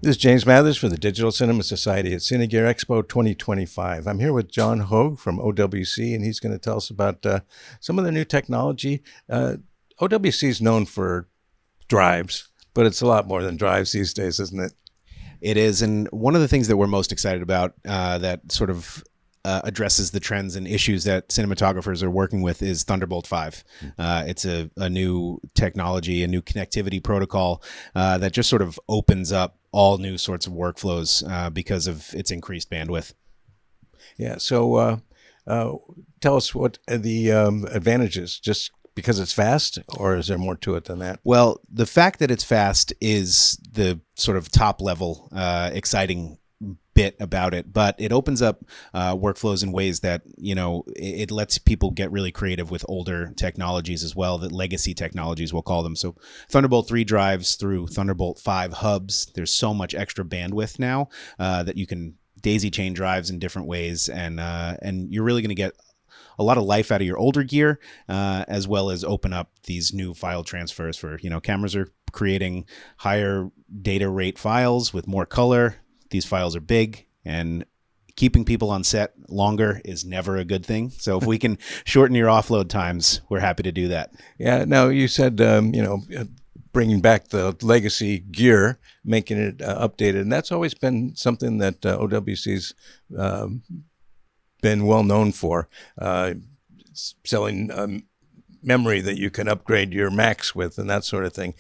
This is James Mathers for the Digital Cinema Society at Cine Gear Expo 2025. I'm here with Jon Hoag from OWC, and he's going to tell us about some of the new technology. OWC is known for drives, but it's a lot more than drives these days, isn't it? It is, and one of the things that we're most excited about that sort of addresses the trends and issues that cinematographers are working with is Thunderbolt 5. It's a new technology, a new connectivity protocol that just sort of opens up all new sorts of workflows because of its increased bandwidth. Yeah, so tell us what the advantages, just because it's fast, or is there more to it than that? Well, the fact that it's fast is the sort of top level exciting bit about it, but it opens up workflows in ways that, you know, it lets people get really creative with older technologies as well, that legacy technologies we'll call them. So Thunderbolt 3 drives through Thunderbolt 5 hubs. There's so much extra bandwidth now that you can daisy chain drives in different ways, and you're really going to get a lot of life out of your older gear, as well as open up these new file transfers for, you know, cameras are creating higher data rate files with more color. These files are big, and keeping people on set longer is never a good thing. So if we can shorten your offload times, we're happy to do that. Yeah. Now, you said, bringing back the legacy gear, making it updated, and that's always been something that OWC's been well known for, selling memory that you can upgrade your Macs with and that sort of thing.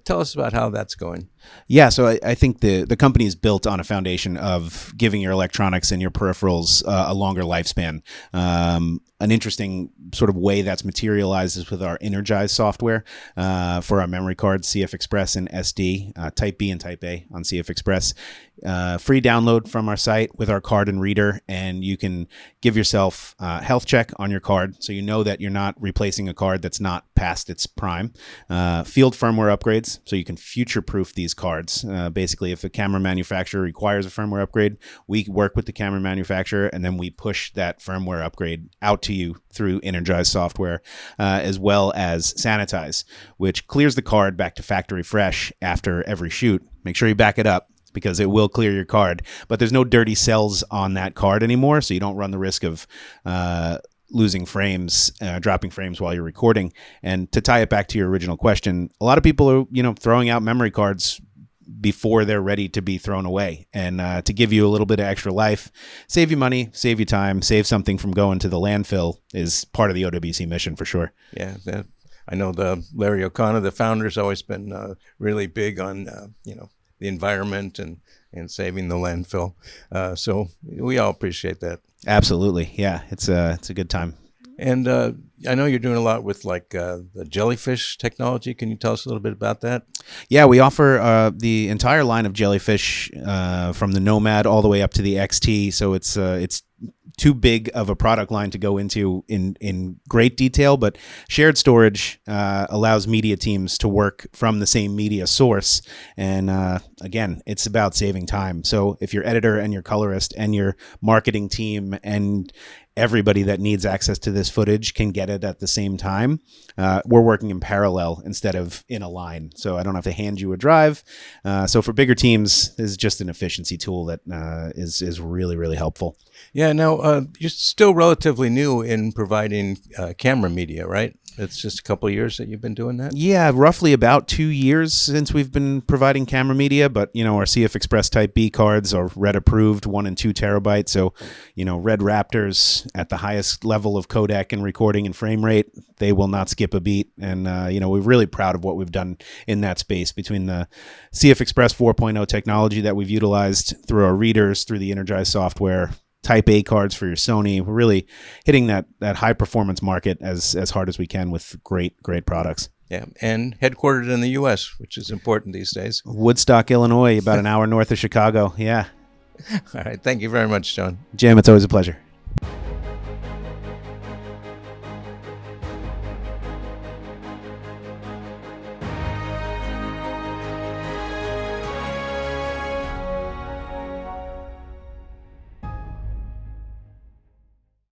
Tell us about how that's going. Yeah, so I think the company is built on a foundation of giving your electronics and your peripherals a longer lifespan. An interesting sort of way that's materialized is with our Innergize software for our memory cards, CF Express and SD, Type B and Type A on CF Express. Free download from our site with our card and reader, and you can give yourself a health check on your card so you know that you're not replacing a card that's not past its prime. Field firmware upgrades, so you can future-proof these cards. Basically, if a camera manufacturer requires a firmware upgrade, we work with the camera manufacturer, and then we push that firmware upgrade out to you through Innergize software, as well as Sanitize, which clears the card back to factory fresh after every shoot. Make sure you back it up, because it will clear your card, but there's no dirty cells on that card anymore, so you don't run the risk of losing frames, dropping frames while you're recording. And to tie it back to your original question, a lot of people are, you know, throwing out memory cards before they're ready to be thrown away. And to give you a little bit of extra life, save you money, save you time, save something from going to the landfill is part of the OWC mission for sure. Yeah, I know the Larry O'Connor, the founder's always been really big on, the environment and saving the landfill. So we all appreciate that. Absolutely. Yeah, it's a good time. And I know you're doing a lot with the Jellyfish technology. Can you tell us a little bit about that? Yeah, we offer the entire line of Jellyfish from the Nomad all the way up to the XT. So it's too big of a product line to go into in great detail, but shared storage allows media teams to work from the same media source. And again, it's about saving time. So if your editor and your colorist and your marketing team and everybody that needs access to this footage can get it at the same time, we're working in parallel instead of in a line. So I don't have to hand you a drive. So for bigger teams, this is just an efficiency tool that is really, really helpful. Yeah. Now, you're still relatively new in providing camera media, right? It's just a couple of years that you've been doing that? Yeah, roughly about 2 years since we've been providing camera media, but, you know, our CF Express Type B cards are RED approved, 1 and 2 terabytes. So, you know, RED Raptors at the highest level of codec and recording and frame rate, they will not skip a beat. And, we're really proud of what we've done in that space between the CF Express 4.0 technology that we've utilized through our readers, through the Innergize software, Type A cards for your Sony. We're really hitting that high performance market as hard as we can with great products. Yeah, and headquartered in the U.S., which is important these days. Woodstock, Illinois, about an hour north of Chicago. Yeah. All right. Thank you very much, Jon. Jim, it's always a pleasure.